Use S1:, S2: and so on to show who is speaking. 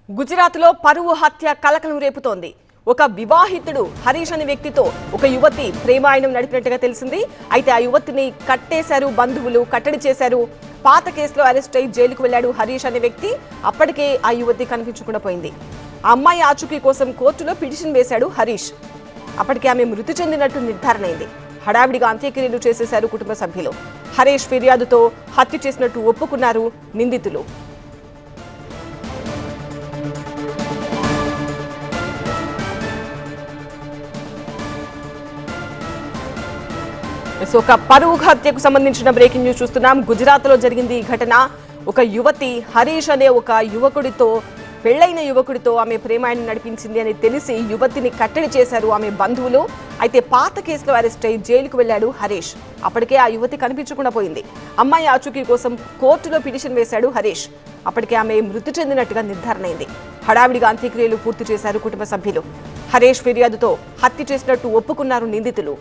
S1: గుజరాత్లో పరువు హత్య కలకలం రేపుతోంది. ఒక వివాహితుడు హరీష్ అనే వ్యక్తితో ఒక యువతి ప్రేమాయణం నడిపినట్టుగా తెలిసింది. అయితే ఆ యువతిని కట్టేశారు, బంధువులు కట్టడి చేశారు. పాత కేసులో అరెస్ట్ అయి జైలుకు వెళ్లాడు హరీష్ అనే వ్యక్తి. అప్పటికే ఆ యువతి కనిపించకుండా పోయింది. ఆ అమ్మాయి ఆచూకీ కోసం కోర్టులో పిటిషన్ వేశాడు హరీష్. అప్పటికే ఆమె మృతి చెందినట్టు నిర్ధారణ అయింది. హడావిడిగా అంత్యక్రియలు చేసేశారు కుటుంబ సభ్యులు. హరీష్ ఫిర్యాదుతో హత్య చేసినట్టు ఒప్పుకున్నారు నిందితులు. ఒక పరువు హత్యకు సంబంధించిన బ్రేకింగ్ న్యూస్ చూస్తున్నాం. గుజరాత్ లో జరిగింది ఈ ఘటన. ఒక యువతి హరీష్ అనే ఒక యువకుడితో, పెళ్లైన యువకుడితో ఆమె ప్రేమాయణం నడిపించింది అని తెలిసి యువతిని కట్టడి చేశారు ఆమె బంధువులు. అయితే పాత కేసులో అరెస్ట్ అయి జైలుకు వెళ్లాడు హరీష్. అప్పటికే ఆ యువతి కనిపించకుండా పోయింది. అమ్మాయి ఆచూకీ కోసం కోర్టులో పిటిషన్ వేశాడు హరీష్. అప్పటికే ఆమె మృతి చెందినట్టుగా నిర్ధారణ అయింది. హడావిడిగా అంత్యక్రియలు పూర్తి చేశారు కుటుంబ సభ్యులు. హరీష్ ఫిర్యాదుతో హత్య చేసినట్టు ఒప్పుకున్నారు నిందితులు.